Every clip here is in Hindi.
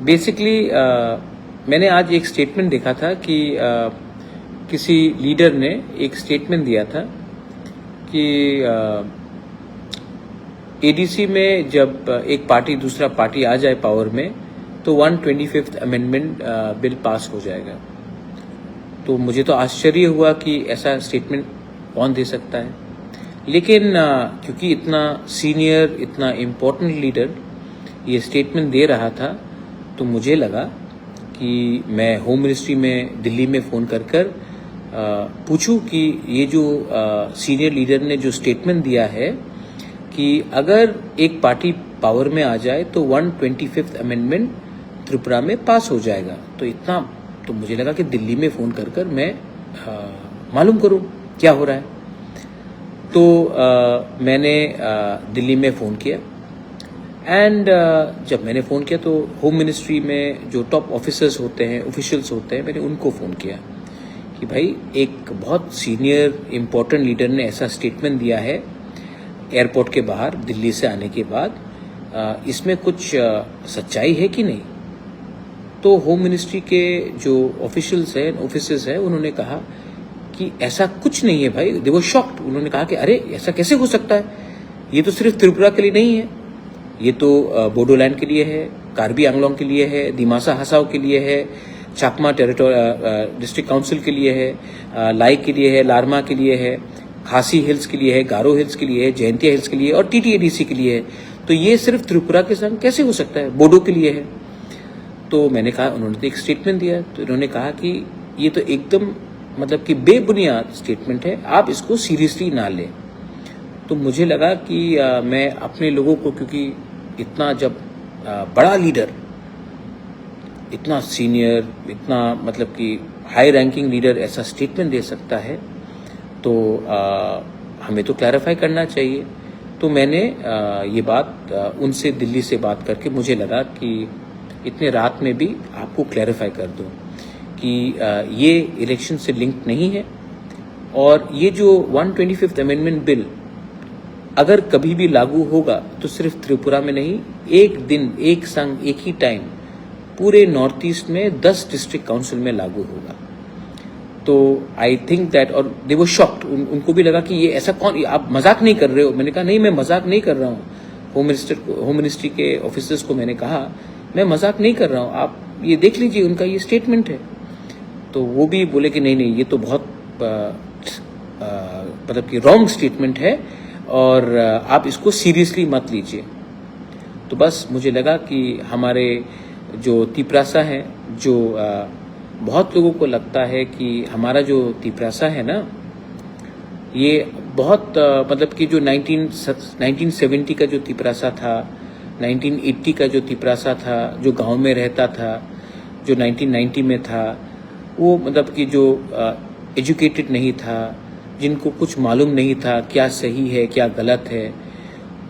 बेसिकली मैंने आज एक स्टेटमेंट देखा था कि किसी लीडर ने एक स्टेटमेंट दिया था कि एडीसी में जब एक पार्टी दूसरा पार्टी आ जाए पावर में तो 125th अमेंडमेंट बिल पास हो जाएगा। तो मुझे तो आश्चर्य हुआ कि ऐसा स्टेटमेंट कौन दे सकता है, लेकिन क्योंकि इतना सीनियर इतना इम्पोर्टेंट लीडर ये स्टेटमेंट दे रहा था तो मुझे लगा कि मैं होम मिनिस्ट्री में दिल्ली में फ़ोन कर पूछूं कि ये जो सीनियर लीडर ने जो स्टेटमेंट दिया है कि अगर एक पार्टी पावर में आ जाए तो 125th अमेंडमेंट त्रिपुरा में पास हो जाएगा। तो मुझे लगा कि दिल्ली में फ़ोन कर मैं मालूम करूं क्या हो रहा है। तो मैंने दिल्ली में फ़ोन किया एंड जब मैंने फ़ोन किया तो होम मिनिस्ट्री में जो टॉप ऑफिसर्स होते हैं ऑफिशियल्स होते हैं मैंने उनको फ़ोन किया कि भाई एक बहुत सीनियर इम्पोर्टेंट लीडर ने ऐसा स्टेटमेंट दिया है एयरपोर्ट के बाहर दिल्ली से आने के बाद, इसमें कुछ सच्चाई है कि नहीं। तो होम मिनिस्ट्री के जो ऑफिशियल्स हैं ऑफिसर्स हैं उन्होंने कहा कि ऐसा कुछ नहीं है भाई। दे वर शॉक्ड। उन्होंने कहा कि अरे ऐसा कैसे हो सकता है, ये तो सिर्फ त्रिपुरा के लिए नहीं है, ये तो बोडोलैंड के लिए है, कार्बी आंगलोंग के लिए है, दिमासा हसाओ के लिए है, चाकमा डिस्ट्रिक्ट काउंसिल के लिए है, लाई के लिए है, लारमा के लिए है, खासी हिल्स के लिए है, गारो हिल्स के लिए है, जयंतिया हिल्स के लिए और टीटीएडीसी के लिए है। तो ये सिर्फ त्रिपुरा के संग कैसे हो सकता है, बोडो के लिए है। तो मैंने कहा, उन्होंने तो एक स्टेटमेंट दिया, तो इन्होंने कहा कि ये तो एकदम मतलब कि बेबुनियाद स्टेटमेंट है, आप इसको सीरियसली ना लें। तो मुझे लगा कि मैं अपने लोगों को, क्योंकि इतना जब बड़ा लीडर, इतना सीनियर, इतना मतलब कि हाई रैंकिंग लीडर ऐसा स्टेटमेंट दे सकता है तो हमें तो क्लैरिफाई करना चाहिए। तो मैंने ये बात उनसे दिल्ली से बात करके मुझे लगा कि इतने रात में भी आपको क्लैरिफाई कर दूं कि ये इलेक्शन से लिंक नहीं है और ये जो 125th अमेंडमेंट बिल अगर कभी भी लागू होगा तो सिर्फ त्रिपुरा में नहीं, एक दिन एक संग एक ही टाइम पूरे नॉर्थ ईस्ट में 10 डिस्ट्रिक्ट काउंसिल में लागू होगा। तो आई थिंक दैट, और दे वर शॉक्ड, उनको भी लगा कि ये ऐसा कौन, आप मजाक नहीं कर रहे हो। मैंने कहा नहीं, मैं मजाक नहीं कर रहा हूँ। होम मिनिस्ट्री के ऑफिसर्स को मैंने कहा मैं मजाक नहीं कर रहा हूँ, आप ये देख लीजिए, उनका ये स्टेटमेंट है। तो वो भी बोले कि नहीं ये तो बहुत मतलब कि रॉन्ग स्टेटमेंट है और आप इसको सीरियसली मत लीजिए। तो बस मुझे लगा कि हमारे जो तिपरासा हैं, जो बहुत लोगों को लगता है कि हमारा जो तिपरासा है ना, ये बहुत मतलब कि जो 1970 का जो तिपरासा था, 1980 का जो तिपरासा था, जो गांव में रहता था, जो 1990 में था, वो मतलब कि जो एजुकेटेड नहीं था, जिनको कुछ मालूम नहीं था क्या सही है क्या गलत है,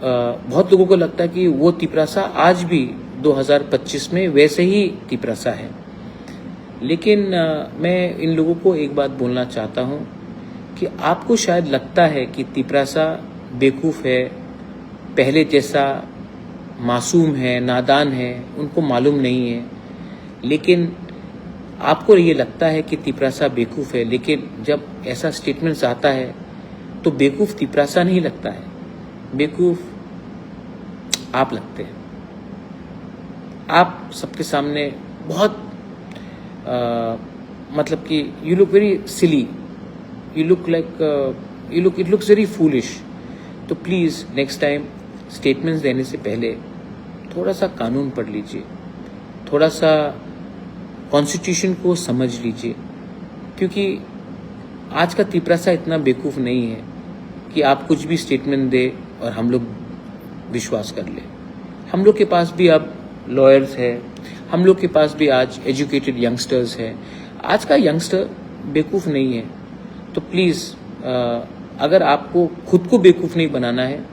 बहुत लोगों को लगता है कि वो तिपरासा आज भी 2025 में वैसे ही तिपरासा है। लेकिन मैं इन लोगों को एक बात बोलना चाहता हूँ कि आपको शायद लगता है कि तिपरासा बेवकूफ़ है, पहले जैसा मासूम है, नादान है, उनको मालूम नहीं है। लेकिन आपको ये लगता है कि तिपरासा बेवकूफ़ है, लेकिन जब ऐसा स्टेटमेंट्स आता है तो बेवकूफ़ तिपरासा नहीं लगता है, बेवकूफ़ आप लगते हैं। आप सबके सामने बहुत मतलब कि you look very silly, you look like it looks very foolish. तो प्लीज़ नेक्स्ट टाइम स्टेटमेंट्स देने से पहले थोड़ा सा कानून पढ़ लीजिए, थोड़ा सा कॉन्स्टिट्यूशन को समझ लीजिए, क्योंकि आज का तिपरासा इतना बेवकूफ़ नहीं है कि आप कुछ भी स्टेटमेंट दे और हम लोग विश्वास कर ले। हम लोग के पास भी अब लॉयर्स है, हम लोग के पास भी आज एजुकेटेड यंगस्टर्स है। आज का यंगस्टर बेवकूफ़ नहीं है। तो प्लीज़ अगर आपको खुद को बेवकूफ़ नहीं बनाना है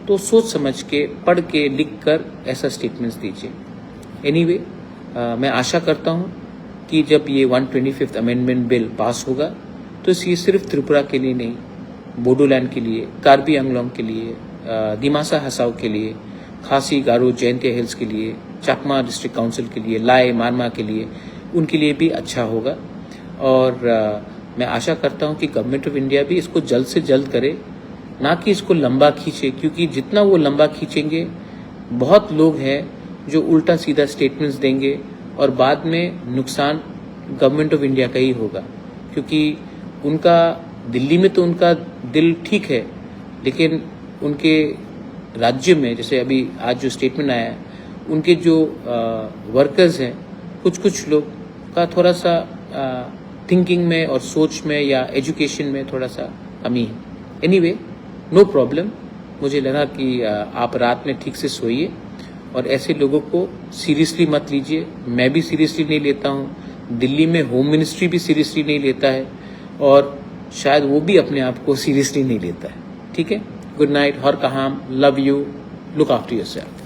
तो सोच समझ के, पढ़ के, लिख कर ऐसा स्टेटमेंट्स दीजिए। एनीवे, मैं आशा करता हूँ कि जब ये 125th अमेंडमेंट बिल पास होगा तो ये सिर्फ त्रिपुरा के लिए नहीं, बोडोलैंड के लिए, कार्बी आंगलोंग के लिए, दिमासा हसाओ के लिए, खासी गारो जयंतिया हिल्स के लिए, चकमा डिस्ट्रिक्ट काउंसिल के लिए, लाई मारमा के लिए, उनके लिए भी अच्छा होगा। और मैं आशा करता हूं कि गवर्नमेंट ऑफ इंडिया भी इसको जल्द से जल्द करे, ना कि इसको लंबा खींचे, क्योंकि जितना वो लंबा खींचेंगे बहुत लोग हैं जो उल्टा सीधा स्टेटमेंट्स देंगे और बाद में नुकसान गवर्नमेंट ऑफ इंडिया का ही होगा। क्योंकि उनका दिल्ली में तो उनका दिल ठीक है, लेकिन उनके राज्य में जैसे अभी आज जो स्टेटमेंट आया है, उनके जो वर्कर्स हैं, कुछ लोग का थोड़ा सा थिंकिंग में और सोच में या एजुकेशन में थोड़ा सा कमी है। Anyway, no problem. मुझे लगा कि आप रात में ठीक से सोइए और ऐसे लोगों को सीरियसली मत लीजिए। मैं भी सीरियसली नहीं लेता हूँ, दिल्ली में होम मिनिस्ट्री भी सीरियसली नहीं लेता है और शायद वो भी अपने आप को सीरियसली नहीं लेता है। ठीक है, गुड नाइट, हर कहाम, love you, look after yourself.